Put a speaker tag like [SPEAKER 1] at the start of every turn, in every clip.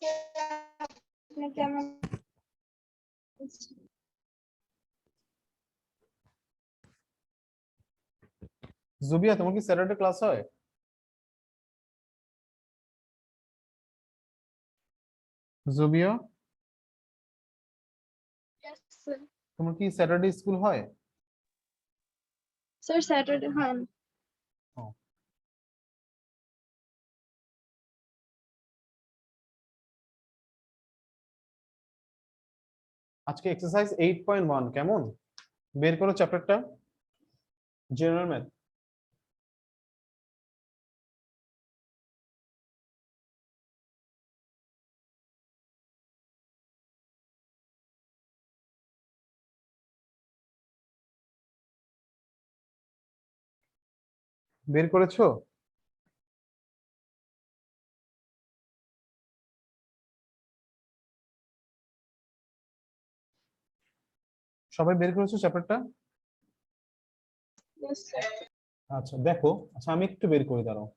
[SPEAKER 1] আপনি কেমন
[SPEAKER 2] জুবিয়া, তোমার কি স্যাটারডে ক্লাস হয়? জুবিয়া, তোমার কি স্যাটারডে স্কুল হয়?
[SPEAKER 1] স্যার স্যাটারডে হয় না।
[SPEAKER 2] ও, আজকে এক্সারসাইজ 8.1 কেমন? বের করো চ্যাপ্টারটা, জেনারেল ম্যাথ। বের করেছো? সবাই বের করেছো চ্যাপ্টারটা?
[SPEAKER 1] Yes, sir.
[SPEAKER 2] আচ্ছা দেখো, আচ্ছা আমি একটু বের করে দাঁড়াও।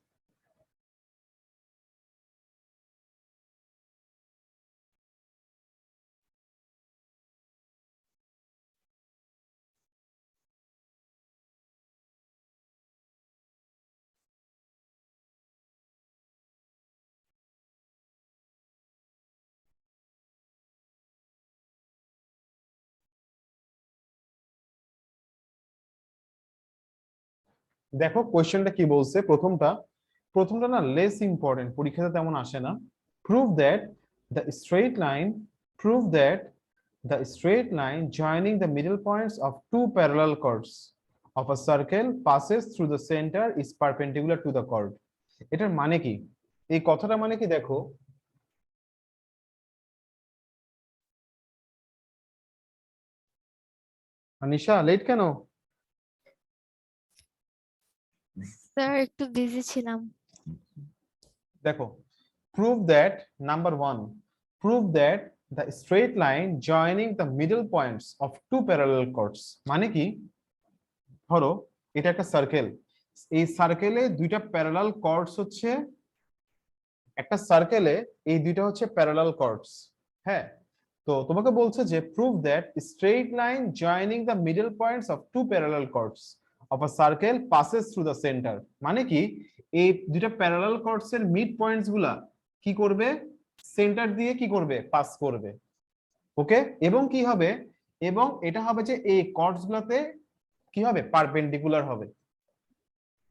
[SPEAKER 2] দেখো কোয়েশ্চেনটা কি বলছে। প্রথমটা না লেস ইম্পর্টেন্ট, পরীক্ষাতে তেমন আসে না। Prove that the straight line prove that the straight line joining the middle points of two parallel chords of a circle passes through the center is perpendicular to the chord। এটার মানে কি? এই কথাটা মানে কি দেখো, আনিশা লেট কেন?
[SPEAKER 3] Sir একটু বিজি ছিলাম।
[SPEAKER 2] দেখো, prove that number one, prove that the straight line joining the middle points of two parallel chords মানে কি? ধরো এটা একটা সার্কেল, এই সার্কেলে দুইটা প্যারালাল কর্ডস হচ্ছে, একটা সার্কেলে এই দুইটা হচ্ছে প্যারালাল কর্ডস। হ্যাঁ, তো তোমাকে বলছে যে prove that straight line joining the middle points of two parallel chords of a circle passes through the centre. মানে কি? এই দুইটা প্যারালাল কর্ডস এর মিড পয়েন্টস গুলা কি করবে? সেন্টার দিয়ে কি করবে? পাস করবে। ওকে, এবং কি হবে? এবং এটা হবে যে এই কর্ডস গুলাতে কি হবে? পারপেন্ডিকুলার হবে।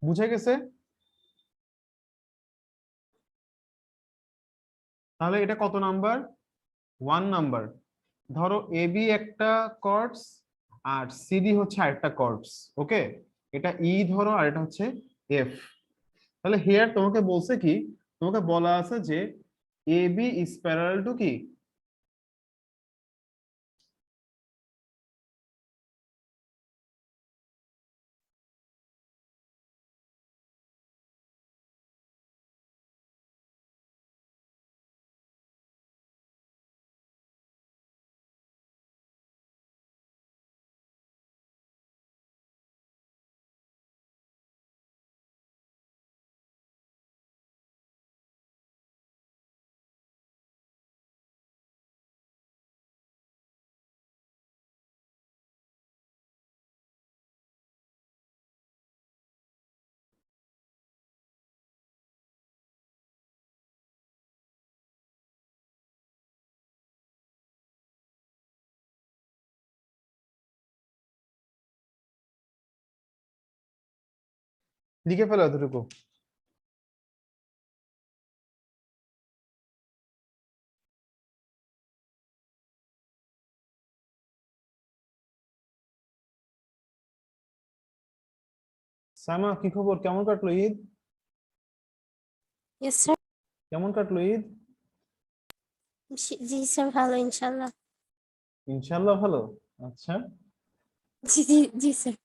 [SPEAKER 2] বুঝে গেছে? তাহলে এটা কত নাম্বার? 1 নাম্বার। ধরো এবি একটা কর্ডস আর সিডি হচ্ছে আরেকটা কর্ডস। ওকে, এটা ই ধরো আর এটা হচ্ছে এফ। তাহলে হিয়ার তোমাকে বলছে কি? তোমাকে বলা আছে যে এবি ইজ প্যারালাল টু কি? লিখে ফেলো এতটুকু। সাইমা কি খবর? কেমন কাটলো ঈদ?
[SPEAKER 3] Yes sir.
[SPEAKER 2] কেমন কাটলো ঈদ?
[SPEAKER 3] জি স্যার, ভালো ইনশাল্লাহ।
[SPEAKER 2] ইনশাআল্লাহ ভালো। আচ্ছা।
[SPEAKER 3] জি জি জি স্যার।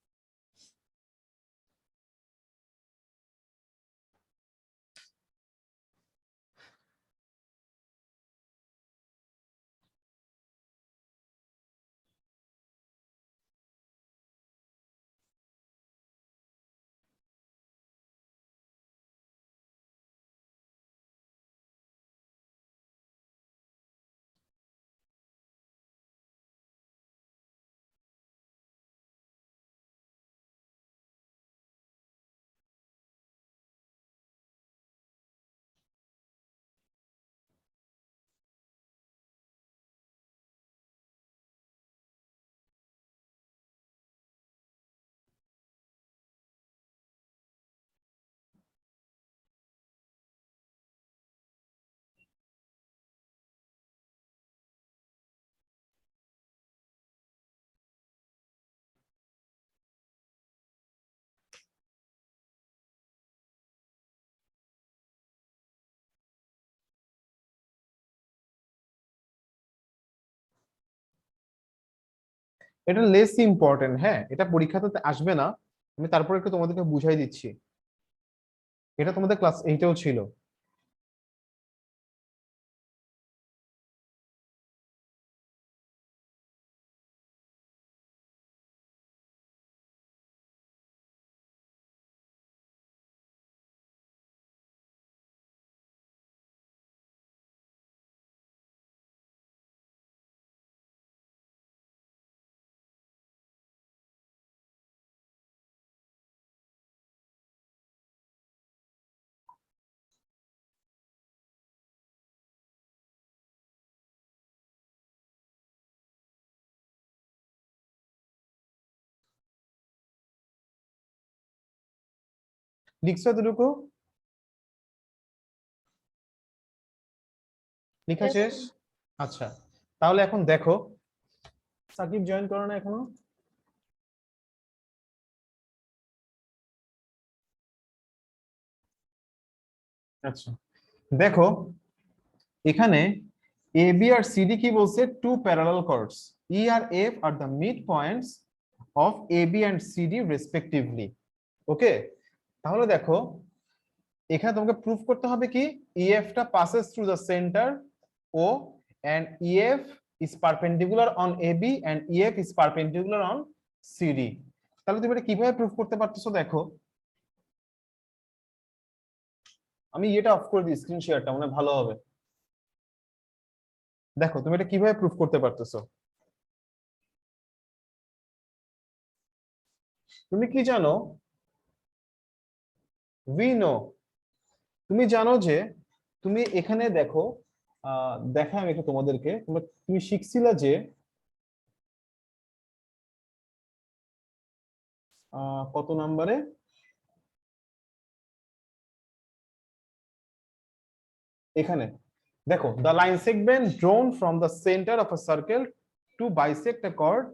[SPEAKER 2] এটা লেস ইম্পর্টেন্ট, হ্যাঁ এটা পরীক্ষাতে আসবে না, আমি তারপর একটু তোমাদেরকে বুঝাই দিচ্ছি। এটা তোমাদের ক্লাস 8-এও ছিল। লিখছো এতটুকু? লেখা
[SPEAKER 1] Yes,
[SPEAKER 2] শেষ?
[SPEAKER 1] sir.
[SPEAKER 2] আচ্ছা, তাহলে এখন দেখো, সাকিব জয়েন করো না এখনো? আচ্ছা, দেখো এখানে এ বি আর সিডি কি বলছে, টু প্যারালাল কর্ডস, ই আর F are the mid points of A B and CD respectively. Okay, তাহলে দেখো এখানে তোমাকে প্রুফ করতে হবে কি, ইএফ টা passes through the centre O, and EF is perpendicular on AB and EF is perpendicular on CD. তাহলে তুমি এটা কিভাবে প্রুফ করতে পারতেছো দেখো, আমি এটা অফ করে দিই স্ক্রিন শেয়ারটা, মানে ভালো হবে। দেখো তুমি এটা কিভাবে প্রুফ করতে পারতেছো, তুমি কি জানো, উই নো, তুমি জানো যে, তুমি এখানে দেখো, দেখাই আমি একটু তোমাদেরকে, তুমি শিখছিলা যে কত নাম্বারে, এখানে দেখো, the line segment drawn from the centre of a circle to bisect a chord.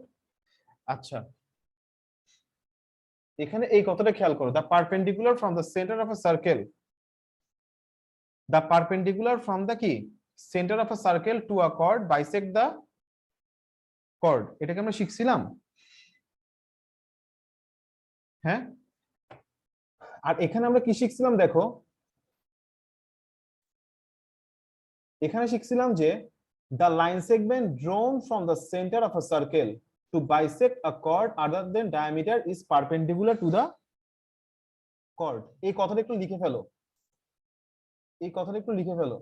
[SPEAKER 2] আচ্ছা, এখানে এই কথাটা খেয়াল করো, the perpendicular from the centre of a circle, the perpendicular from the কি centre of a circle to a chord bisect the chord, এটাকে আমরা শিখছিলাম। হ্যাঁ, আর এখানে আমরা কি শিখছিলাম দেখো, এখানে শিখছিলাম যে the line segment drawn from the center of a circle to bisect a chord other than diameter is perpendicular to the chord। এই কথাটা একটু লিখে ফেলো, এই কথাটা একটু লিখে ফেলো।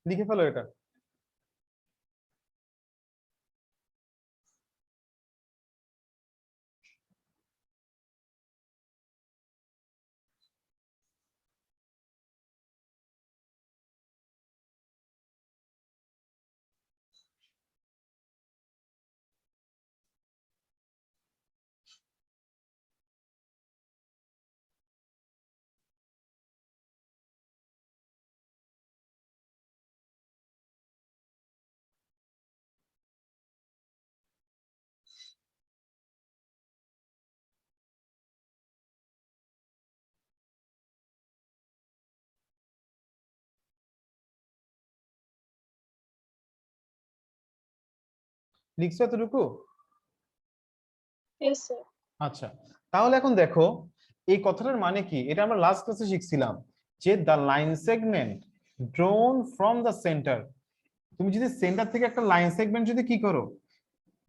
[SPEAKER 2] লিখে ফেলো এটা। লিখছো এতটুকু?
[SPEAKER 1] Yes, sir.
[SPEAKER 2] আচ্ছা, তাহলে এখন দেখো এই কথাটার মানে কি, এটা আমরা লাস্ট ক্লাসে শিখছিলাম যে the line segment drawn from the centre, তুমি যদি সেন্টার থেকে একটা লাইন সেগমেন্ট যদি কি করো,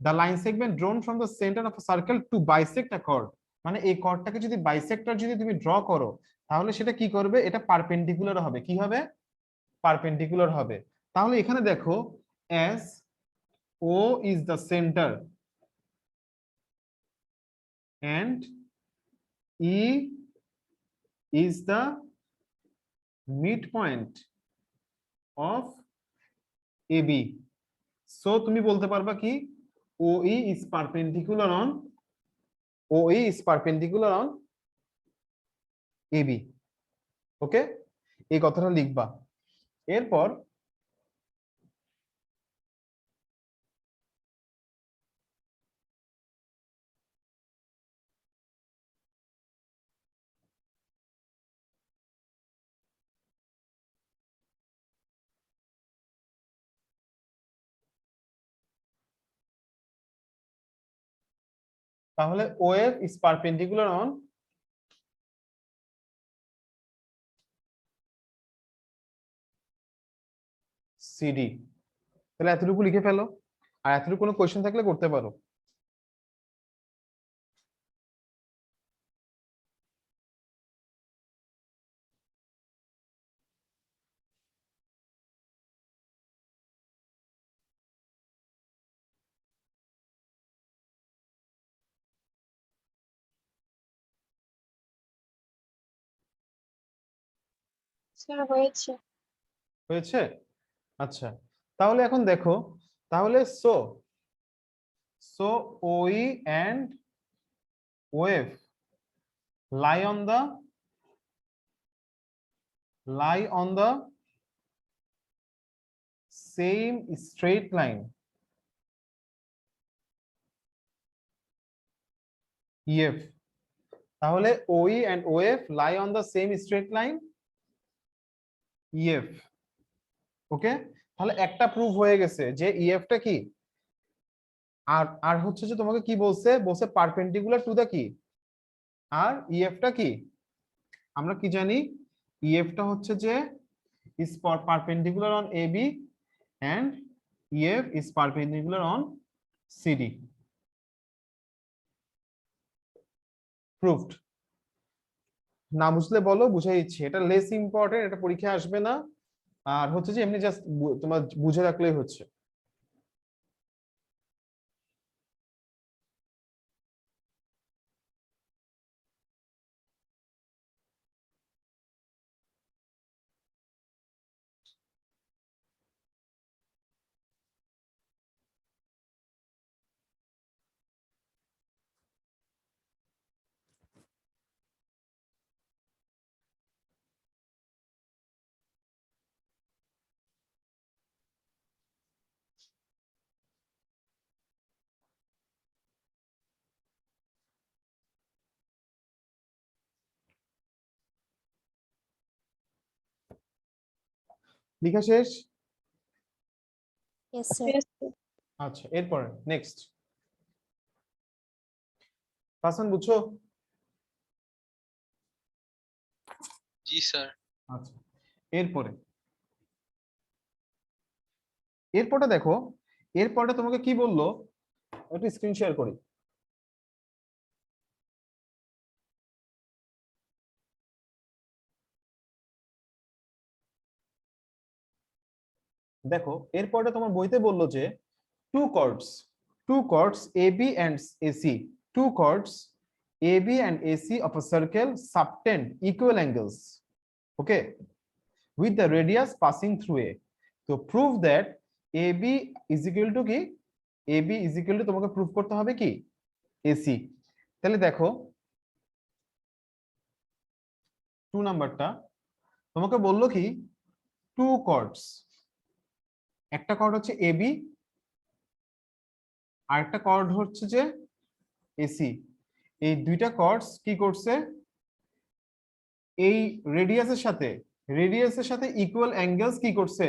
[SPEAKER 2] the line segment drawn from the centre of a circle to bisect a chord, মানে এই কর্ডটাকে যদি বাইসেক্টর যদি তুমি ড্র করো তাহলে সেটা কি করবে, এটা পারপেন্ডিকুলার হবে, কি হবে, পারপেন্ডিকুলার হবে। তাহলে এখানে দেখো S O is the centre and E is the midpoint of AB. So তুমি বলতে পারবা কি OE is perpendicular on OE is perpendicular on AB. ওকে, এই কথাটা লিখবা। এরপর তাহলে OF is perpendicular on CD। তাহলে এতটুকু লিখে ফেলো, আর এতটুকু কোনো কোশ্চেন থাকলে করতে পারো।
[SPEAKER 1] স্যার হয়েছে।
[SPEAKER 2] হয়েছে? আচ্ছা, তাহলে এখন দেখো, তাহলে so OE and OF lie on the same straight line EF। তাহলে OE and OF lie on the same straight line EF। ওকে, তাহলে একটা প্রুফ হয়ে গেছে যে EF টা কি, আর আর হচ্ছে যে তোমাকে কি বলছে, বলছে পারপেন্ডিকুলার টু দা কি, আর EF টা কি, আমরা কি জানি, EF টা হচ্ছে যে is perpendicular on AB and EF is perpendicular on CD। Proofed. না বুঝলে বলো, বুঝাই দিচ্ছি, এটা লেস ইম্পর্টেন্ট, এটা পরীক্ষায় আসবে না, আর হচ্ছে যে এমনি জাস্ট তোমার বুঝে রাখলেই হচ্ছে। লেখা শেষ?
[SPEAKER 3] Yes, sir.
[SPEAKER 2] আচ্ছা, এরপরে নেক্সট হাসান, বুঝছো?
[SPEAKER 4] জি স্যার।
[SPEAKER 2] আচ্ছা, এরপরে এরপরটা দেখো, এরপরটা তোমাকে কি বললো, একটু স্ক্রিন শেয়ার করি। দেখো এরপরটা তোমার বইতে বললো যে two chords AB and AC, two chords AB and AC of a circle subtend equal angles, okay, with the radius passing through A, so prove that AB is equal to কি, AB is equal to তোমাকে proof করতে হবে কি AC। তাহলে দেখো 2 নাম্বারটা তোমাকে বললো কি, টু কর্ডস, একটা কর্ড হচ্ছে AB আর একটা কর্ড হচ্ছে যে AC, এই দুইটা কর্ডস কি করছে, এই রেডিয়াসের সাথে ইকুয়াল অ্যাঙ্গেলস কি করছে,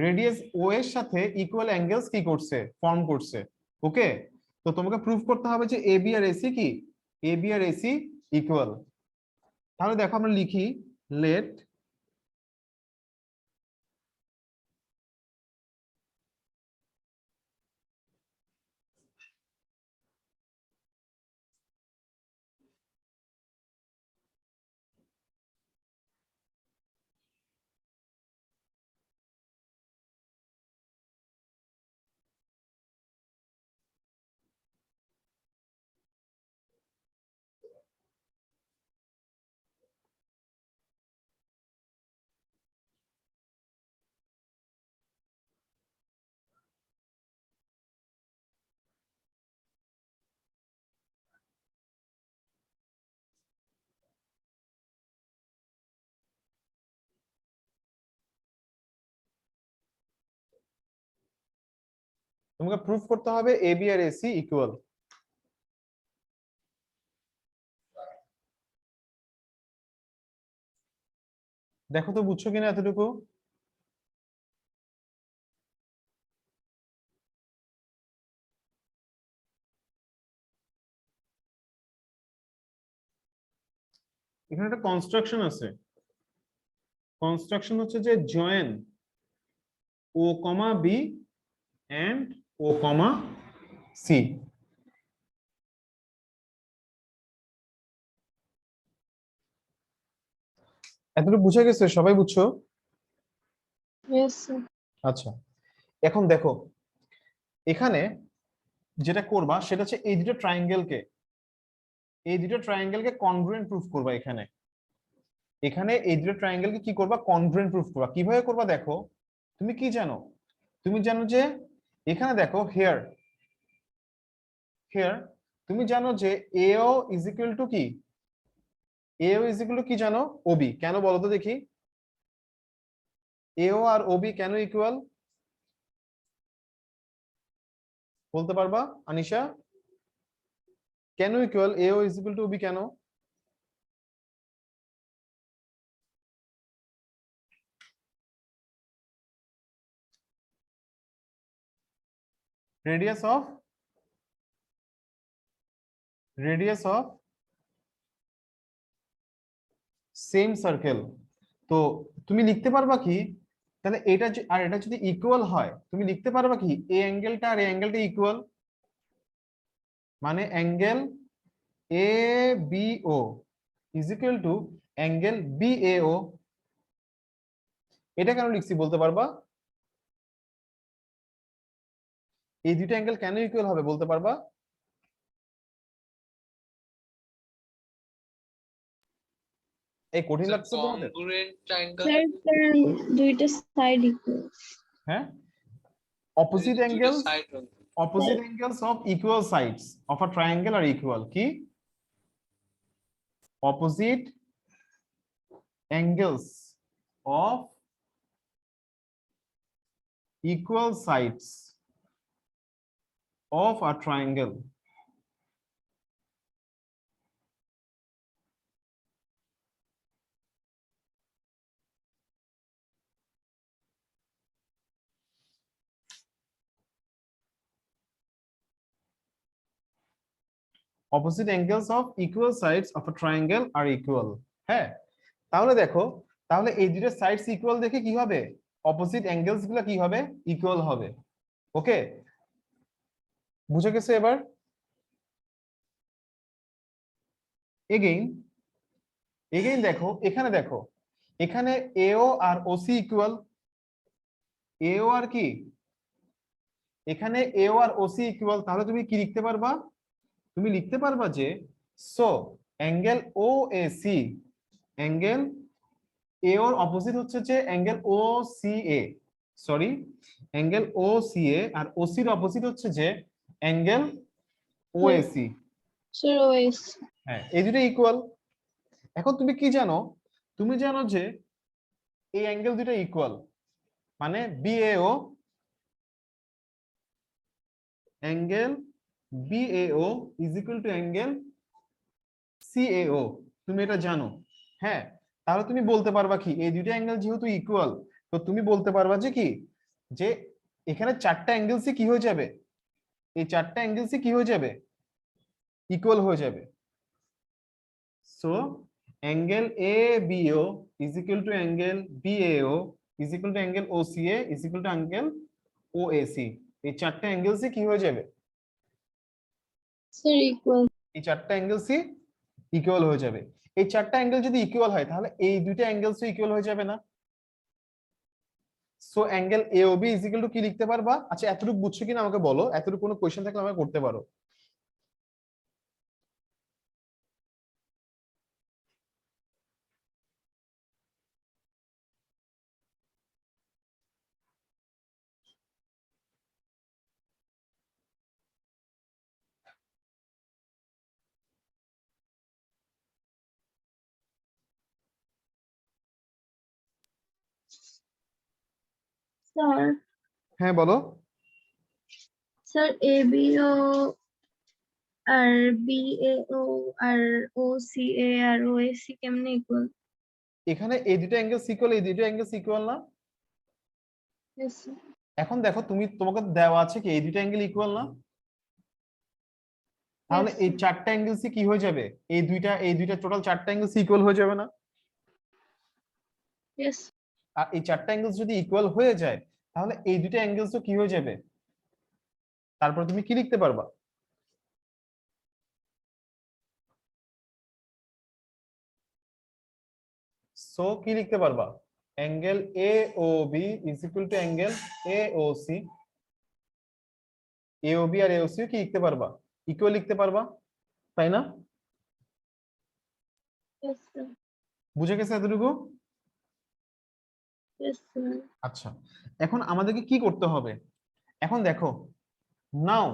[SPEAKER 2] রেডিয়াস ও এর সাথে ইকুয়াল অ্যাঙ্গেলস কি করছে, ফর্ম করছে। ওকে, তো তোমাকে প্রুফ করতে হবে যে এবি আর এসি কি, এবি আর এসি ইকুয়াল। তাহলে দেখো আমরা লিখি, লেট তোমাকে প্রুফ করতে হবে এবি আর এসি ইকুয়াল। দেখো তো বুঝছো কিনা এতটুকু। এখানে একটা কনস্ট্রাকশন আছে। কনস্ট্রাকশন হচ্ছে যে join O comma B and O comma C. এতটুকু বুঝে গেছে? সবাই বুঝছো?
[SPEAKER 1] Yes, sir.
[SPEAKER 2] আচ্ছা, এখন দেখো এখানে যেটা করবা সেটা হচ্ছে এই দুটো ট্রায়াঙ্গেলকে কনগ্রুয়েন্ট প্রুফ করবা। এখানে এখানে এই দুটো ট্রায়াঙ্গেলকে কি করবা? কনগ্রুয়েন্ট প্রুফ করবা। কিভাবে করবা দেখো, তুমি কি জানো? তুমি জানো যে এখানে দেখো হেয়ার হেয়ার তুমি জানো যে এও ইজ ইকুয়াল টু কি? এও ইজ ইকুয়াল টু কি জানো? ওবি। কেন বলো তো দেখি, এও আর ওবি কেন ইকুয়াল বলতে পারবা আনিশা? কেন ইকুয়াল? এও ইজ ইকুয়াল টু ওবি কেন? Radius of same circle. তো তুমি লিখতে পারবা কি, তাহলে আর এটা যদি ইকুয়াল হয় তুমি লিখতে পারবা কি এই অ্যাঙ্গেলটা আর এই অ্যাঙ্গেলটা ইকুয়াল, মানে angle A B O is equal to angle B A O. এটা কেন লিখছি বলতে পারবা? এই দুটো অ্যাঙ্গেল কেন ইকুয়াল হবে বলতে পারবা? এই কঠিন লাগছে তোমাদের?
[SPEAKER 4] Congruent triangle.
[SPEAKER 1] Sir, কারণ দুইটা সাইড ইকুয়াল।
[SPEAKER 2] হ্যাঁ,
[SPEAKER 4] There is two side one.
[SPEAKER 2] opposite angles of equal sides of a triangle are equal. কি? Opposite angles of equal sides of a triangle opposite angles of equal sides of a triangle are equal. হ্যাঁ, তাহলে দেখো, তাহলে এই দুটো sides equal দেখে কি হবে? অপোজিট অ্যাঙ্গেলস গুলো কি হবে? ইকুয়াল হবে। ওকে, বুঝে গেছে এবার? এগেইন দেখো, এখানে এও আর ওসি ইকুয়াল। এও আর কি, এখানে এও আর ওসি ইকুয়াল। তাহলে তুমি কি লিখতে পারবা? তুমি লিখতে পারবা যে so angle O A C, angle A ওর অপোজিট হচ্ছে যে angle O C A, sorry angle O C A, আর ওসির অপোজিট হচ্ছে যে angle O A C.
[SPEAKER 1] Sir, OS.
[SPEAKER 2] হ্যাঁ, এই দুটো ইকুয়াল। এখন তুমি কি জানো? তুমি জানো যে এই অ্যাঙ্গেল দুটো ইকুয়াল, মানে BAO angle BAO is equal to angle CAO. তুমি এটা জানো। হ্যাঁ, তাহলে তুমি বলতে পারবা কি এই দুটো অ্যাঙ্গেল যেহেতু ইকুয়াল, তো তুমি বলতে পারবা যে কি, যে এখানে চারটা অ্যাঙ্গেলসই কি হয়ে যাবে? এই চারটা অ্যাঙ্গেলসই কি হয়ে যাবে? ইকুয়াল হয়ে যাবে। So angle A BO is equal to angle BAO is equal to angle OCA is equal to angle OAC. এই চারটা অ্যাঙ্গেলসই কি হয়ে যাবে?
[SPEAKER 1] Sir, equal.
[SPEAKER 2] এই চারটা অ্যাঙ্গেলসই ইকুয়াল হয়ে যাবে। এই চারটা অ্যাঙ্গেল যদি ইকুয়াল হয় তাহলে এই দুইটা অ্যাঙ্গেলসও ইকুয়াল হয়ে যাবে না? So angle AOB is equal to কি লিখতে পারবা? আচ্ছা, এতটুকু বুঝছো কিনা আমাকে বলো, এতটুকু কোনো কোশ্চেন থাকলে আমাকে করতে পারো।
[SPEAKER 1] Sir,
[SPEAKER 2] হ্যাঁ বলো।
[SPEAKER 1] স্যার ABO আর BAO আর OCA আর OAC কেমনে ইকুয়াল?
[SPEAKER 2] এখানে এই দুটো অ্যাঙ্গেল ইকুয়াল, এই দুটো অ্যাঙ্গেল ইকুয়াল না?
[SPEAKER 1] Yes sir.
[SPEAKER 2] এখন দেখো তোমাকে দেওয়া আছে কি এই দুটো অ্যাঙ্গেল ইকুয়াল না? তাহলে এই চারটা অ্যাঙ্গেল কি হয়ে যাবে? এই দুইটা টোটাল চারটা অ্যাঙ্গেল ইকুয়াল হয়ে যাবে না?
[SPEAKER 1] ইয়েস।
[SPEAKER 2] আর এই চারটা অ্যাঙ্গেল যদি ইকুয়াল হয়ে যায় তাহলে এই দুটো অ্যাঙ্গেলস কি হয়ে যাবে? তারপর তুমি কি লিখতে পারবা? সো কি লিখতে পারবা? Angle AOB is equal to angle AOC। AOB আর AOC কি লিখতে পারবা? ইকুয়াল লিখতে পারবা, তাই না?
[SPEAKER 1] Yes sir.
[SPEAKER 2] বুঝে গেছে এতটুকু?
[SPEAKER 1] Yes sir.
[SPEAKER 2] আচ্ছা, এখন আমাদেরকে কি করতে হবে? এখন দেখো, নাও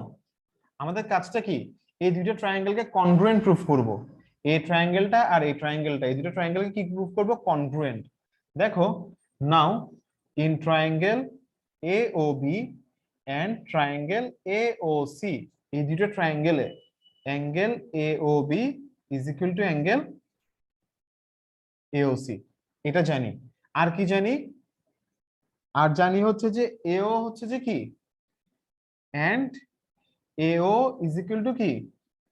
[SPEAKER 2] আমাদের কাজটা কি? এই দুইটা ট্রায়াঙ্গেলকে কনগ্রুয়েন্ট প্রুফ করব। এই ট্রায়াঙ্গেলটা আর এই ট্রায়াঙ্গেলটা, এই দুটো ট্রায়াঙ্গেলকে কি প্রুফ করব? কনগ্রুয়েন্ট। দেখো, now in triangle AOB and triangle AOC, এই দুটো ট্রায়াঙ্গেলে angle AOB is equal to angle AOC, এটা জানি। আর কি জানি? আর জানি হচ্ছে যে AO হচ্ছে যে কি, and AO is equal to কি,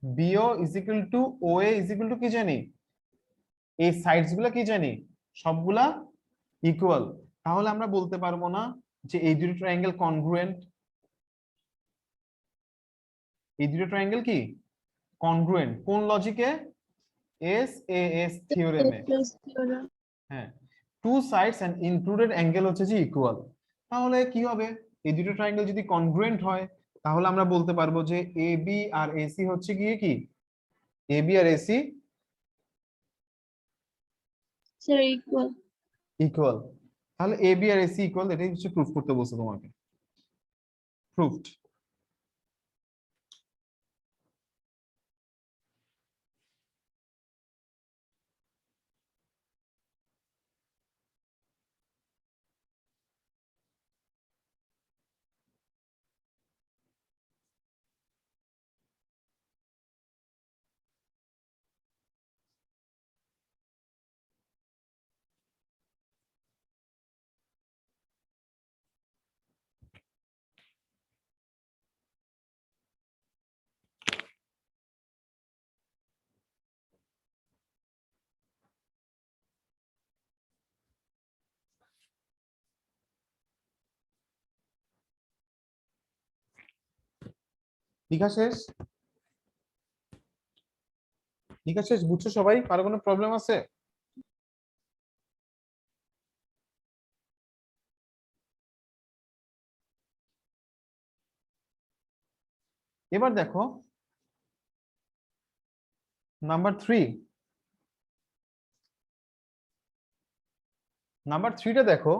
[SPEAKER 2] BO is equal to OA is equal to কি জানি? এই সাইডস গুলা কি জানি? সবগুলা ইকুয়াল। তাহলে আমরা বলতে পারবো না যে এই দুটো ট্রায়াঙ্গেল কনগ্রুয়েন্ট? এই দুটো ট্রায়াঙ্গেল কি কনগ্রুয়েন্ট? কোন লজিকে? SAS থিওরেমে। হ্যাঁ, two sides and included angle হচ্ছে যে ইকুয়াল। তাহলে কি হবে? এই দুটো ট্রায়াঙ্গেল যদি কনগ্রুয়েন্ট হয় তাহলে আমরা বলতে পারবো যে AB আর AC হচ্ছে গিয়ে কি, AB আর AC
[SPEAKER 1] স্যার ইকুয়াল।
[SPEAKER 2] ইকুয়াল। তাহলে AB আর AC ইকুয়াল, এটাই হচ্ছে প্রুফ করতে বলছে তোমাকে। প্রুফড। লেখা শেষ? লেখা শেষ? বুঝছো সবাই? কারো কোনো প্রবলেম আছে? এবার দেখো নাম্বার 3। নাম্বার 3টা দেখো,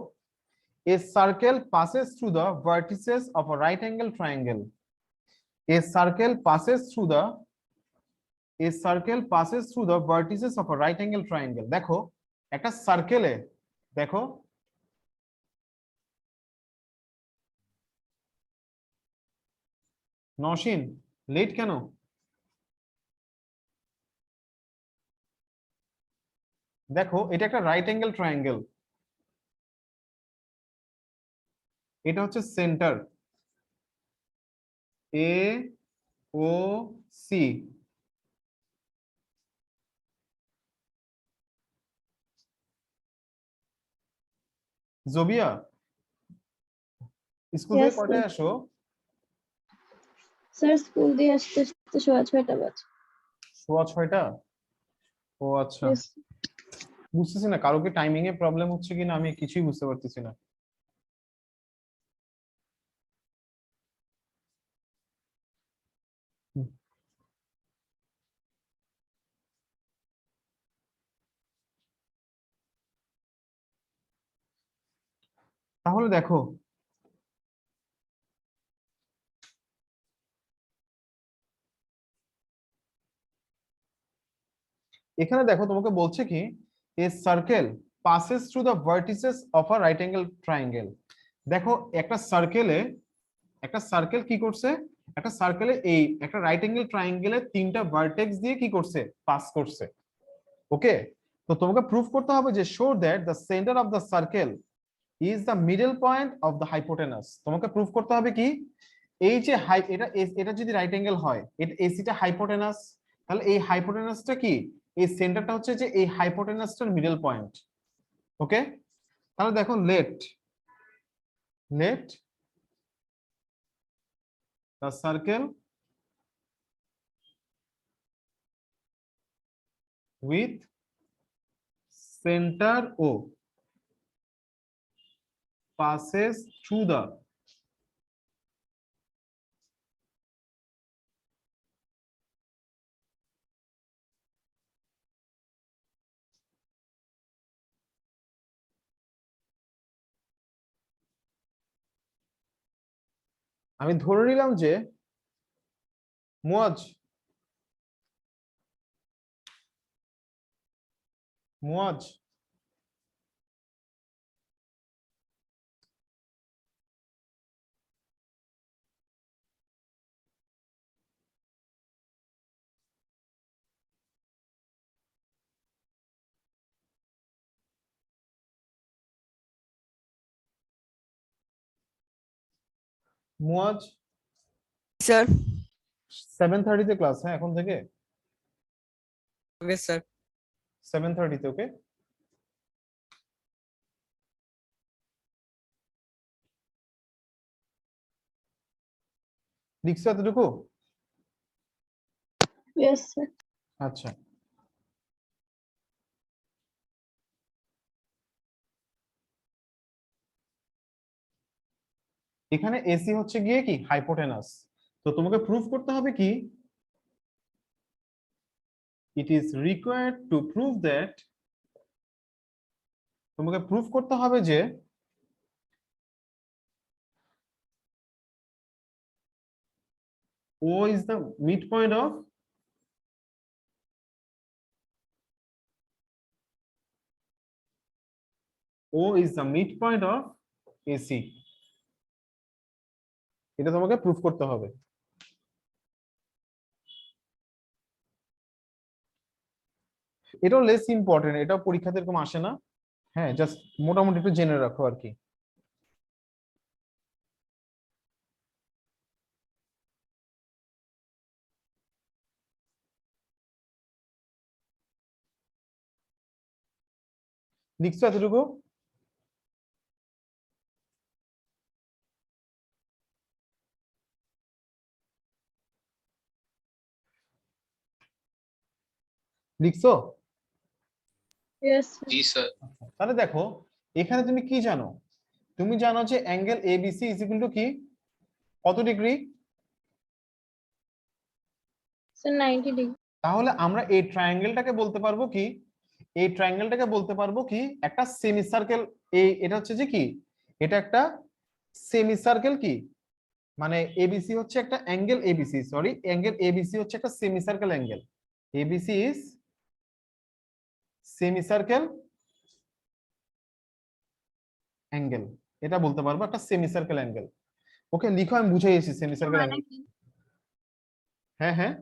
[SPEAKER 2] a circle passes through the vertices of a right angle triangle. A circle passes through the vertices of a right angle triangle. দেখো একটা সার্কেলে, দেখো নওশিন লেট কেন? দেখো এটা একটা রাইট অ্যাঙ্গেল ট্রায়াঙ্গেল, এটা হচ্ছে সেন্টার AOC। জোবিয়া, স্কুল থেকে
[SPEAKER 1] Yes,
[SPEAKER 2] কটায়
[SPEAKER 1] sir.
[SPEAKER 2] আসো?
[SPEAKER 1] স্যার স্কুল দিয়ে আসতে আসতে 6:30 বাজে।
[SPEAKER 2] 6:30? ও আচ্ছা,
[SPEAKER 1] Yes.
[SPEAKER 2] বুঝতেছি না কারো কি টাইমিং এ প্রবলেম হচ্ছে কিনা, আমি কিছুই বুঝতে পারতেছি না। তাহলে দেখো, এখানে দেখো তোমাকে বলছে কি, এ circle passes through the vertices of a right angle triangle. দেখো একটা সার্কেল কি করছে? একটা সার্কেলে এই একটা রাইট অ্যাঙ্গেল ট্রায়াঙ্গেলে তিনটা ভার্টেক্স দিয়ে কি করছে, পাস করছে। ওকে, তো তোমাকে প্রুফ করতে হবে যে show that the centre of the circle is the middle point of the hypotenuse. তোমাকে প্রুফ করতে হবে কি, এই যে এটা যদি রাইট অ্যাঙ্গেল হয়, এটা এসিটা হাইপোটেনাস, তাহলে এই হাইপোটেনাসটা কি, এই সেন্টারটা হচ্ছে যে এই হাইপোটেনাসটার মিডল পয়েন্ট। ওকে, তাহলে দেখো late the circle with center O passes through the আমি ধরে নিলাম যে মুয়াজ মুয়াজ মুয়াজ
[SPEAKER 5] স্যার
[SPEAKER 2] 7:30 তে ক্লাস, হ্যাঁ এখন থেকে
[SPEAKER 5] ওকে স্যার
[SPEAKER 2] 7:30 তে। ওকে, লিখছো এতটুকু?
[SPEAKER 1] Yes, sir.
[SPEAKER 2] আচ্ছা, এখানে এসি হচ্ছে গিয়ে কি হাইপোটেনাস। তো তোমাকে প্রুফ করতে হবে কি, it is required to prove that, তোমাকে প্রুফ করতে হবে যে O is the midpoint of O is the midpoint of AC। এটা তোমাকে প্রুফ করতে হবে। এটাও লেস ইম্পর্টেন্ট, এটাও পরীক্ষাতে এরকম আসে না। হ্যাঁ, জাস্ট মোটামুটি একটু জেনে রাখো আর কি। লিখছো এতটুকু? লিখছো?
[SPEAKER 1] Yes, sir.
[SPEAKER 4] জি স্যার।
[SPEAKER 2] তাহলে দেখো এখানে তুমি কি জানো, তুমি জানো যে angle ABC is equal to কি, কত ডিগ্রি?
[SPEAKER 1] So 90 degree.
[SPEAKER 2] তাহলে আমরা এই ট্রায়াঙ্গেলটাকে বলতে পারবো কি, এই ট্রায়াঙ্গেলটাকে বলতে পারবো কি একটা সেমি সার্কেল। এটা হচ্ছে যে কি, এটা একটা সেমি সার্কেল কি, মানে এবিসি হচ্ছে একটা angle, ABC sorry angle ABC হচ্ছে একটা semi circle angle. ABC is semi circle angle, এটা বলতে পারবো একটা সেমি সার্কেল অ্যাঙ্গেল। ওকে, লিখো, আমি বুঝাইছি সেমি সার্কেল
[SPEAKER 1] মানে
[SPEAKER 2] অ্যাঙ্গেল।
[SPEAKER 1] কি?
[SPEAKER 2] হ্যাঁ হ্যাঁ,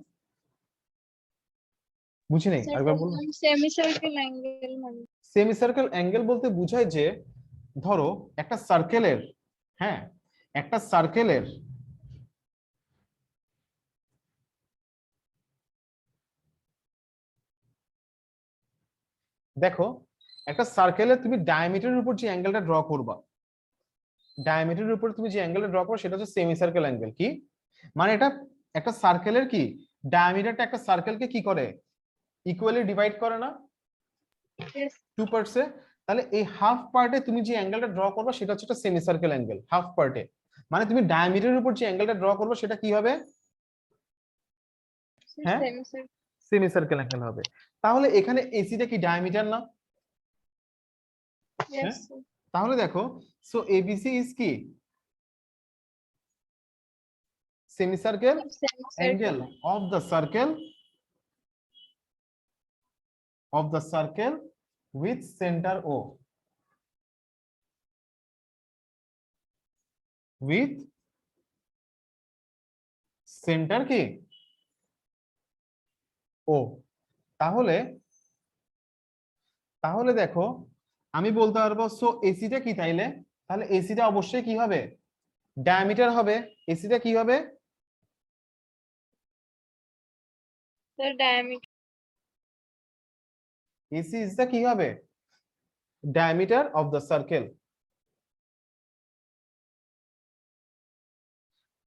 [SPEAKER 2] বুঝি নাই,
[SPEAKER 1] Sir,
[SPEAKER 2] একবার বলুন।
[SPEAKER 1] semicircle angle মানে
[SPEAKER 2] সেমি সার্কেল অ্যাঙ্গেল বলতে বোঝায় যে ধরো একটা সার্কেলের, হ্যাঁ একটা সার্কেলের দেখো একটা সার্কেলের তুমি ডায়ামিটারের উপর যে অ্যাঙ্গেলটা ড্র করবা, ডায়ামিটারের উপর তুমি যে অ্যাঙ্গেলটা ড্র করো সেটা হচ্ছে সেমি সার্কেল অ্যাঙ্গেল। কি মানে, এটা একটা সার্কেলের কি ডায়ামিটারটা একটা সার্কেলকে কি করে, ইকুয়ালি ডিভাইড করে না
[SPEAKER 1] yes,
[SPEAKER 2] 2 পার্টসে। তাহলে এই হাফ পার্টে তুমি যে অ্যাঙ্গেলটা ড্র করবে সেটা হচ্ছে একটা সেমি সার্কেল অ্যাঙ্গেল হাফ পার্টে। মানে তুমি ডায়ামিটারের উপর যে অ্যাঙ্গেলটা ড্র করবে সেটা কি হবে,
[SPEAKER 1] sir,
[SPEAKER 2] হ্যাঁ
[SPEAKER 1] semicircle.
[SPEAKER 2] সেমি সার্কেল অ্যাঙ্গেল হবে। তাহলে এখানে এসিটা কি ডায়ামিটার না?
[SPEAKER 1] Yes, sir.
[SPEAKER 2] তাহলে দেখো, সো এবিসি ইজ কি semicircle angle
[SPEAKER 1] Semicircle.
[SPEAKER 2] of the circle with center O, with centre কি ও তাহলে তাহলে দেখো আমি বলতে পারবো সো এসিটা কি তাইলে তাহলে এসিটা অবশ্যই কি হবে ডায়ামিটার হবে এসিটা কি হবে
[SPEAKER 1] Sir, diameter.
[SPEAKER 2] AC is the কি হবে ডায়ামিটার অফ দ্য সার্কেল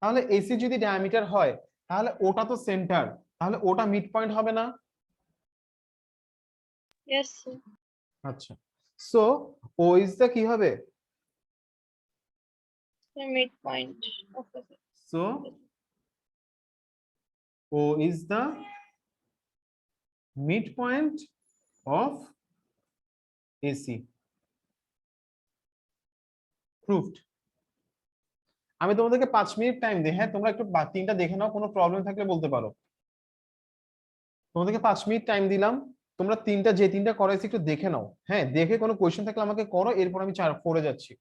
[SPEAKER 2] তাহলে এসি যদি ডায়ামিটার হয় তাহলে ওটা তো সেন্টার তাহলে ওটা মিড পয়েন্ট হবে না
[SPEAKER 1] Yes, sir.
[SPEAKER 2] আচ্ছা সো ও ইজ দা কি হবে
[SPEAKER 1] The midpoint of the
[SPEAKER 2] so O is the mid point of AC proved আমি তোমাদেরকে 5 মিনিট টাইম দিই হ্যাঁ তোমরা একটু তিনটা দেখে নাও কোনো প্রবলেম থাকলে বলতে পারো তোমাদেরকে 5 মিনিট টাইম দিলাম তোমরা তিনটা যে তিনটা করাইছি একটু দেখে নাও হ্যাঁ দেখে কোনো কোয়েশ্চেন থাকলে আমাকে করো এরপর আমি 4 যাচ্ছি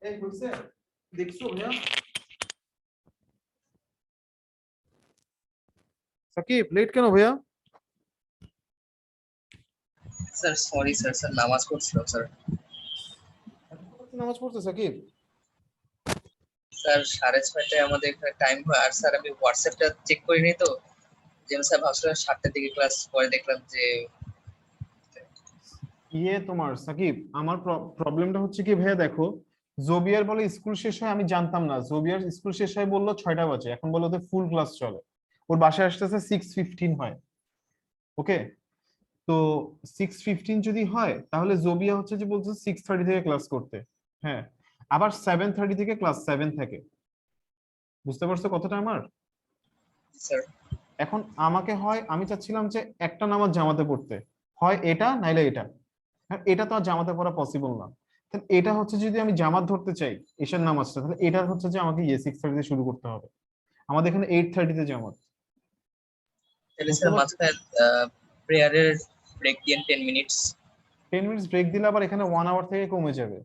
[SPEAKER 2] এই হইছে দেখছো ভাইয়া সাকিব লেট কেন ভাইয়া
[SPEAKER 4] স্যার সরি স্যার, স্যার নামাজ পড়ছিলাম স্যার।
[SPEAKER 2] নামাজ পড়তে সাকিব
[SPEAKER 4] স্যার 6:30টায় আমাদের এখানে টাইম হয়, আর স্যার আমি হোয়াটসঅ্যাপটা চেক করিনি তো, যে স্যার ভাবছিলাম 7টার দিকে ক্লাস, পরে দেখলাম যে
[SPEAKER 2] তোমার সাকিব আমার প্রবলেমটা হচ্ছে কি ভাইয়া দেখো জোবিয়ার বলে স্কুল শেষ হয় আমি জানতাম না জোবিয়ার স্কুল শেষ হয় বললো 6টা বাজে এখন বললো ওদের ফুল ক্লাস চলে ওর বাসায় আসতেছে 6:15 হয় ওকে তো 6:15 যদি হয় তাহলে জোবিয়া হচ্ছে যে বলছে 6:30 থেকে ক্লাস করতে হ্যাঁ আবার 7:30 থেকে ক্লাস 7 থাকে বুঝতে পারছো কথাটা আমার
[SPEAKER 4] স্যার
[SPEAKER 2] এখন আমাকে হয় আমি চাচ্ছিলাম যে একটা নামাজ জামাতে পড়তে হয় এটা নাইলে এটা হ্যাঁ এটা তো আর জামাতে পড়া পসিবল না তাহলে এটা হচ্ছে যদি আমি জামাত ধরতে চাই এশার নামাজটা তাহলে এটা হচ্ছে যে আমাকে 6:30 দিয়ে শুরু করতে হবে আমাদের এখানে 8:30 তে জামাত
[SPEAKER 4] তাহলে স্যার মাঝখানে প্রেয়ারের ব্রেক দিন 10 মিনিটস।
[SPEAKER 2] 10 মিনিটস ব্রেক দিলে আবার এখানে 1 আওয়ার থেকে কমে যাবে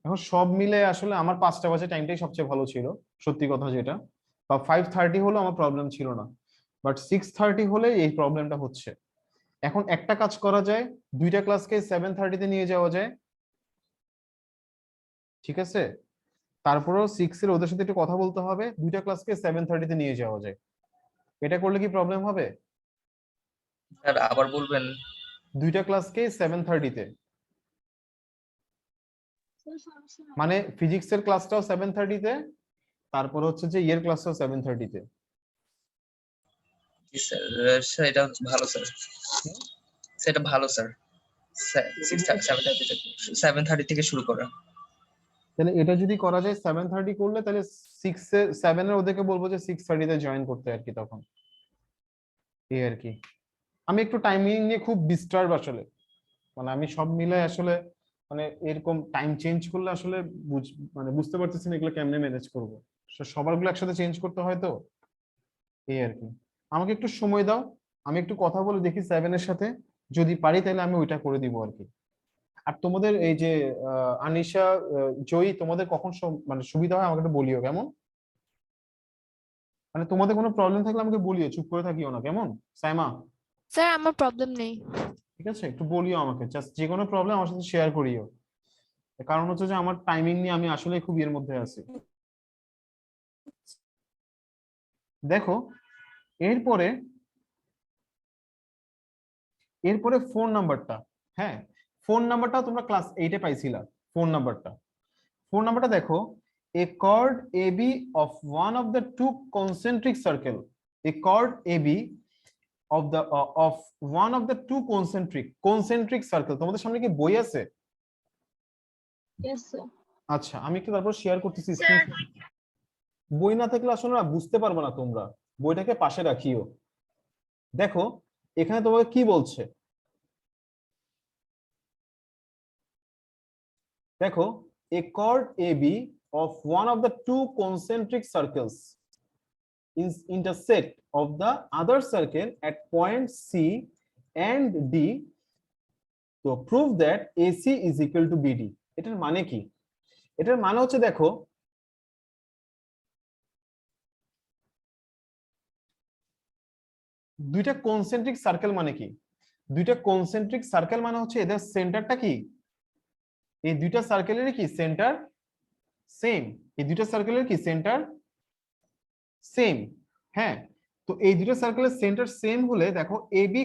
[SPEAKER 2] এখন সব মিলে আসলে আমার 5টা বাজে টাইমটাই সবচেয়ে ভালো ছিল সত্যি কথা যেটা বা 5:30 হলো আমার প্রবলেম ছিল না বাট 6:30 হলে এই প্রবলেমটা হচ্ছে এখন একটা কাজ করা যায় দুইটা ক্লাসকে 7:30 তে নিয়ে যাওয়া যায় ঠিক আছে তারপরেও 6 এর ওদের সাথে একটু কথা বলতে হবে দুইটা ক্লাসকে 7:30 তে নিয়ে যাওয়া যায় এটা করলে কি প্রবলেম হবে
[SPEAKER 4] স্যার আবার বলবেন।
[SPEAKER 2] দুইটা ক্লাসকে 7:30 তে মানে ফিজিক্সের ক্লাসটাও 7:30 তে তারপর হচ্ছে যে ইয়ের ক্লাসটাও 7:30 তে
[SPEAKER 4] জি স্যার, স্যার এটা ভালো স্যার, সেটা ভালো স্যার। 7:30 থেকে শুরু করা।
[SPEAKER 2] তাহলে এটা যদি করা যায় 7:30 করলে তাহলে 7 এর ওদেরকে বলবো যে 6:30 তে জয়েন করতে আর কি তখন এই আর কি আমি একটু টাইমিং নিয়ে খুব ডিস্টার্ব আসলে মানে আমি সব মিলে আসলে মানে এরকম টাইম চেঞ্জ করলে আসলে মানে বুঝতে পারতেছি না এগুলো কেমনে ম্যানেজ করবো সবারগুলো একসাথে চেঞ্জ করতে হয় তো এই আর কি আমাকে একটু সময় দাও আমি একটু কথা বলে দেখি 7 এর সাথে যদি পারি তাহলে আমি ওইটা করে দিব আর কি আর তোমাদের এই যে আনিশা জয়ী তোমাদের কখন মানে সুবিধা হয় আমাকে একটু বলিও কেমন মানে তোমাদের কোনো প্রবলেম থাকলে আমাকে বলিও চুপ করে থাকিও না কেমন সাইমা
[SPEAKER 3] স্যার আমার প্রবলেম নেই
[SPEAKER 2] ঠিক আছে একটু বলিও আমাকে জাস্ট যে কোনো প্রবলেম আমার সাথে শেয়ার করিও কারণ হচ্ছে যে আমার টাইমিং নিয়ে আমি আসলে খুব এর মধ্যে আছি দেখো এরপরে এরপরে ফোন নাম্বারটা হ্যাঁ ফোন নাম্বারটা তোমরা ক্লাস 8 এ পাইছিলা ফোন নাম্বারটা দেখো a chord AB of one of the two concentric circle a chord AB of one of the two concentric circle তোমাদের সামনে কি বই আছে
[SPEAKER 1] Yes, sir.
[SPEAKER 2] আচ্ছা আমি একটু তারপর শেয়ার করতেছি
[SPEAKER 1] Sir.
[SPEAKER 2] বই না থাকলে আসলে না বুঝতে পারবে না তোমরা বইটাকে পাশে রাখিও দেখো এখানে তোমাকে কি বলছে দেখো a chord AB of one of the two concentric circles is intersect of the other circle at point C and D to prove that AC is equal to BD এটার মানে কি এটার মানে হচ্ছে দেখো দুইটা কনসেন্ট্রিক সার্কেল মানে কি দুইটা কনসেন্ট্রিক সার্কেল মানে হচ্ছে এদের সেন্টারটা কি এই দুইটা সার্কেলের কি সেন্টার সেম এই দুইটা সার্কেলের কি সেন্টার সেম হ্যাঁ তো এই দুইটা সার্কেলের সেন্টার সেম হলে দেখো এবি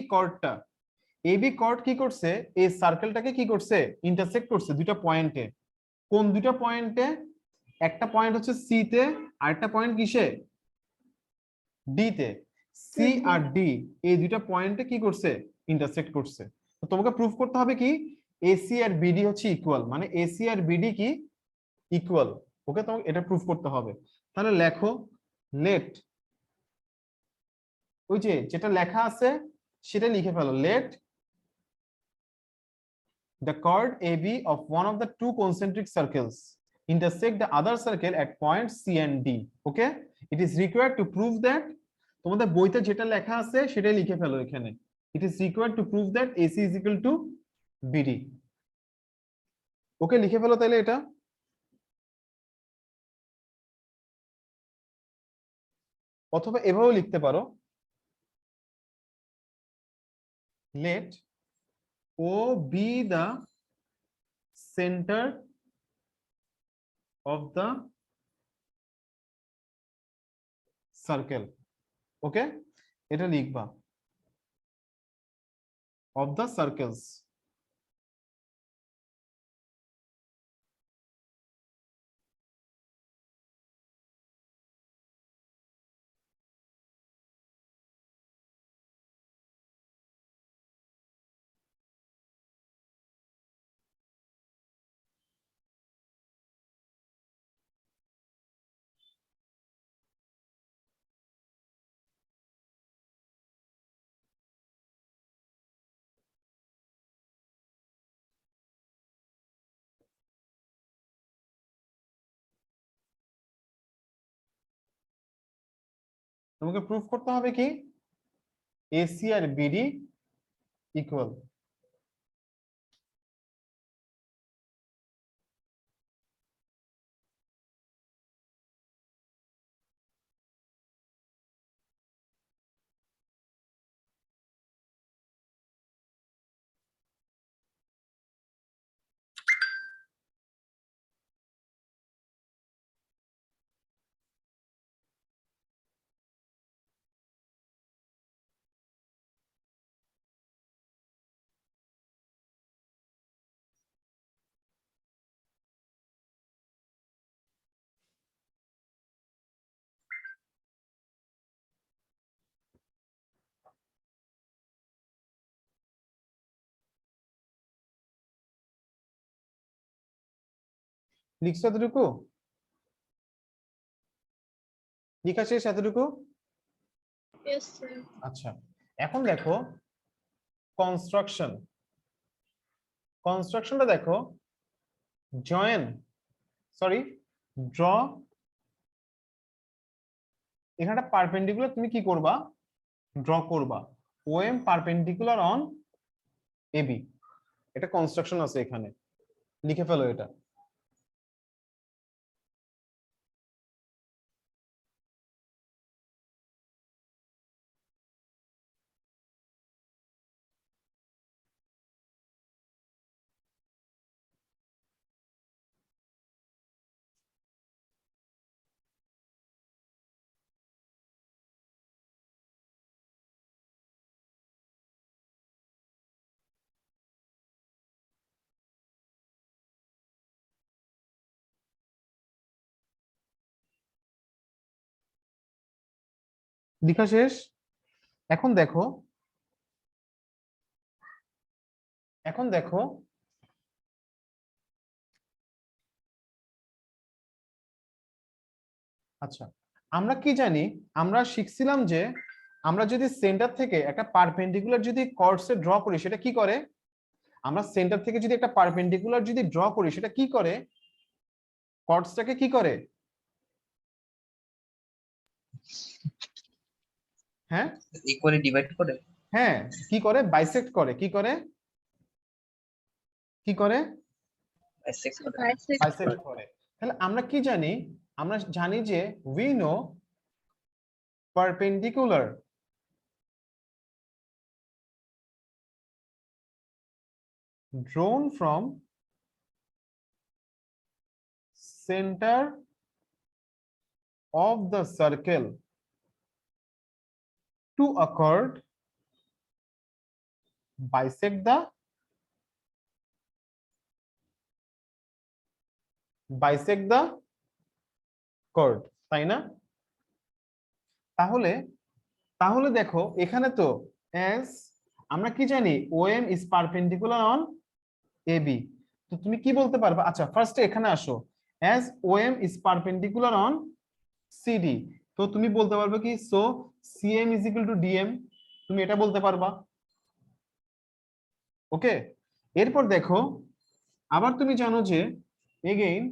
[SPEAKER 2] কর্ড কি করছে এই সার্কেলটাকে কি করছে ইন্টারসেক্ট করছে দুইটা পয়েন্টে কোন দুইটা পয়েন্টে একটা পয়েন্ট হচ্ছে সি তে আর একটা পয়েন্ট কিসে ডি তে সি আর ডি এই দুইটা পয়েন্টে কি করছে ইন্টারসেক্ট করছে তো তোমাকে প্রুফ করতে হবে কি এসি আর বিডি হচ্ছে ইকুয়াল মানে এসি আর বিডি কি ইকুয়াল ওকে তোমাকে এটা প্রুফ করতে হবে তাহলে লেখো লেট ওই যে যেটা লেখা আছে সেটা লিখে ফেলো late the chord AB of one of the two concentric circles intersect the other circle at points C and D okay it is required to prove that তোমাদের বইতে যেটা লেখা আছে সেটাই লিখে ফেলো এখানে it is required to prove that AC is equal to BD ওকে লিখে ফেলো তাহলে এটা অথবা এভাবেও লিখতে পারো, let O be the center of the circle. ওকে, এটা লিখবা, of the circles. তোমাকে প্রুফ করতে হবে কি এসি আর বিডি ইকুয়াল। লিখছো এতটুকু? লেখা শেষ এতটুকু?
[SPEAKER 1] Yes, sir.
[SPEAKER 2] আচ্ছা, এখন দেখো কনস্ট্রাকশন। কনস্ট্রাকশনটা দেখো, জয়েন, সরি, ড্র, এখানে পারপেন্ডিকুলার তুমি কি করবা, ড্র করবা, ওএম পারপেন্ডিকুলার অন এবি। এটা কনস্ট্রাকশন আছে এখানে, লিখে ফেলো এটা। লেখা শেষ? এখন দেখো, এখন দেখো আচ্ছা, আমরা কি জানি, আমরা শিখছিলাম যে আমরা যদি সেন্টার থেকে একটা পারপেন্ডিকুলার যদি কর্ডসে ড্র করি সেটা কি করে, আমরা সেন্টার থেকে যদি একটা পারপেন্ডিকুলার যদি ড্র করি সেটা কি করে, কর্ডসটাকে কি করে, হ্যাঁ
[SPEAKER 4] ইকুয়ালি ডিভাইড করে।
[SPEAKER 2] হ্যাঁ, কি করে, বাইসেক্ট করে, কি করে, কি করে,
[SPEAKER 4] bisect করে।
[SPEAKER 1] Bisect
[SPEAKER 2] বাইসেক্ট করে। তাহলে আমরা কি জানি, আমরা জানি যে we know perpendicular drawn from center of the circle to a chord bisect the chord, তাই না? তাহলে তাহলে দেখো এখানে তো as আমরা কি জানি OM is perpendicular on AB, তো তুমি কি বলতে পারবে, আচ্ছা ফার্স্টে এখানে আসো, as OM is perpendicular on CD, তো তুমি বলতে পারবে কি so CM is equal to DM, তুমি এটা বলতে পারবা। ওকে, এরপর দেখো আবার তুমি জানো যে again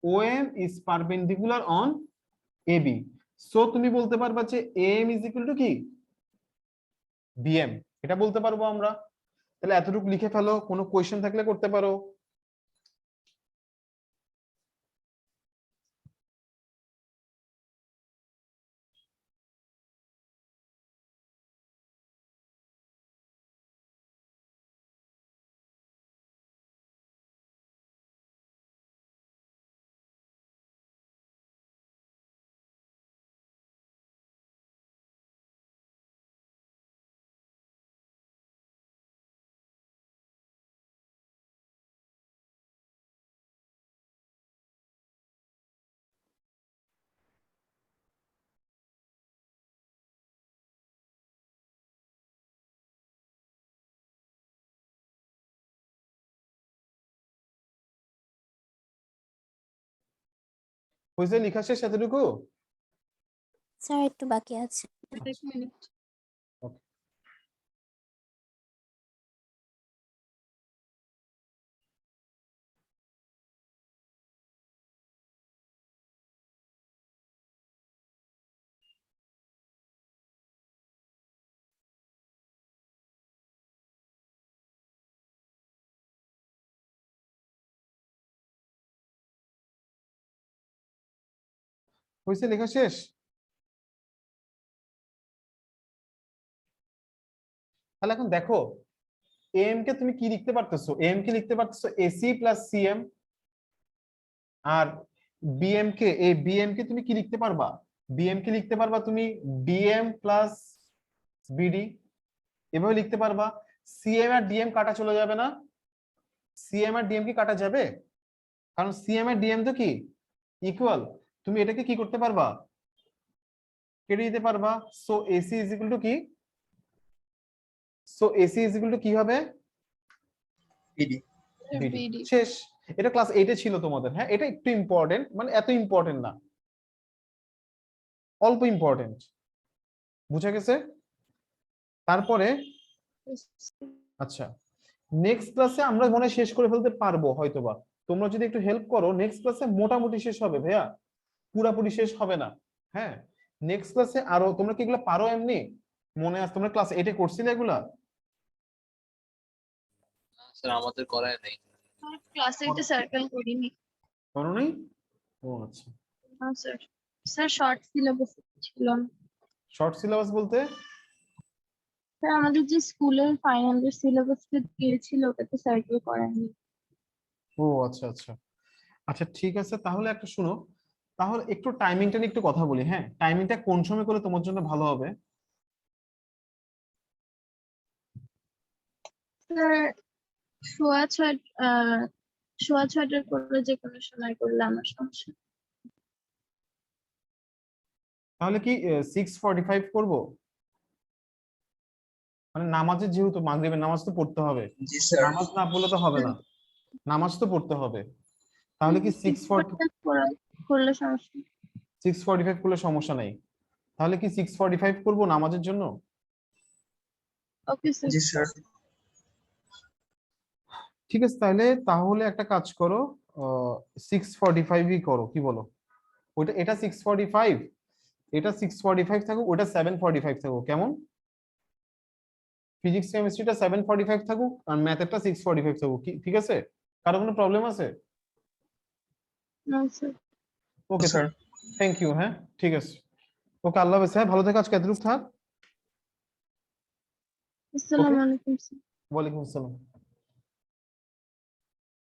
[SPEAKER 2] OM is perpendicular on AB, so তুমি বলতে পারবা যে AM is equal to কি BM, এটা বলতে পারবো আমরা। তাহলে এতটুকু লিখে ফেলো, কোনো কোয়েশ্চেন থাকলে করতে পারো। হয়েছে লেখা শেষ এতটুকু?
[SPEAKER 6] স্যার একটু বাকি আছে।
[SPEAKER 1] এক মিনিট।
[SPEAKER 2] হয়েছে লেখা শেষ? তাহলে এখন দেখো এম কে তুমি কি লিখতে পারতেছো? এম কে লিখতে পারতেছো এসি প্লাস সিএম, আর বিএম কে বিএম কে তুমি কি লিখতে পারবা? বিএম কে লিখতে পারবা তুমি ডিএম প্লাস বিডি, এভাবে লিখতে পারবা। সিএম আর ডিএম কাটা চলে যাবে না? সিএম আর ডিএম কি কাটা যাবে? কারণ সিএম আর ডিএম তো কি ইকুয়াল, তুমি এটাকে কি করতে পারবা? কেটে দিতে পারবা। So AC is equal to কি? So AC is equal to কি হবে?
[SPEAKER 4] বিডি।
[SPEAKER 2] বিডি।
[SPEAKER 1] বিডি।
[SPEAKER 2] শেষ। এটা ক্লাস 8 এ ছিল তোমাদের। হ্যাঁ, এটা একটু ইম্পর্টেন্ট, মানে এত ইম্পর্টেন্ট না, অল্প ইম্পর্টেন্ট। বুঝা গেছে? তারপরে আচ্ছা, নেক্সট ক্লাসে আমরা মনে হয় শেষ করে ফেলতে পারবো হয়তোবা। তোমরা যদি একটু হেল্প করো নেক্সট ক্লাসে মোটামুটি শেষ হবে ভাইয়া, পুরাপুরি শেষ হবে না। হ্যাঁ, নেক্সট ক্লাসে আরো তোমরা কি এগুলো পারো এমনি? মনে আছে তোমরা ক্লাস 8 এ করছিলে এগুলা?
[SPEAKER 7] স্যার আমাদের করায় নেই।
[SPEAKER 1] ক্লাসে এটা সার্কেল করিনি।
[SPEAKER 2] করো নাই? ও আচ্ছা।
[SPEAKER 1] না স্যার, স্যার শর্ট সিলেবাস ছিল।
[SPEAKER 2] শর্ট সিলেবাস বলতে?
[SPEAKER 1] স্যার আমাদের যে স্কুলের ফাইনাল ইয়ার সিলেবাসটা দিয়েছিল ওটাতে সার্কেল করেনি।
[SPEAKER 2] ও আচ্ছা আচ্ছা আচ্ছা, ঠিক আছে। তাহলে একটা শুনো, তাহলে একটু টাইমিংটা নিয়ে একটু কথা বলি। হ্যাঁ, টাইমিংটা কোন সময় করে তোমার জন্য ভালো হবে?
[SPEAKER 1] স্যার সোয়া ছয়টার পরে যে কোনো সময় করলে আমার সমস্যা নেই।
[SPEAKER 2] তাহলে কি 6:45 করব? মানে নামাজের, যেহেতু মাগরিবের নামাজ তো পড়তে হবে,
[SPEAKER 4] জি স্যার।
[SPEAKER 2] নামাজ না পড়লে তো হবে না, নামাজ তো পড়তে হবে। তাহলে কি
[SPEAKER 1] করলে সমস্যা নেই।
[SPEAKER 2] 6:45 করলে সমস্যা নাই? তাহলে কি 6:45 করব নামাজের জন্য?
[SPEAKER 1] Okay sir.
[SPEAKER 4] জি স্যার।
[SPEAKER 2] ঠিক আছে, তাহলে একটা কাজ করো, 6:45ই করো, কি বলো? ওইটা এটা 6:45, এটা 6:45 থাকুক, ওটা 7:45 থাকুক, কেমন? ফিজিক্স কেমিস্ট্রিটা 7:45 থাকুক আর ম্যাথেরটা 6:45 থাকুক, ঠিক আছে? কারো কোনো প্রবলেম আছে?
[SPEAKER 1] না sir.
[SPEAKER 2] Okay
[SPEAKER 4] sir.
[SPEAKER 2] Thank you. হ্যাঁ, ঠিক আছে। ওকে, আল্লাহ হাফেজ। হ্যাঁ, ভালো থেকো। আজকে এতটুকু থাক।
[SPEAKER 1] আসসালামু আলাইকুম স্যার।
[SPEAKER 2] ওয়ালাইকুম আসসালাম।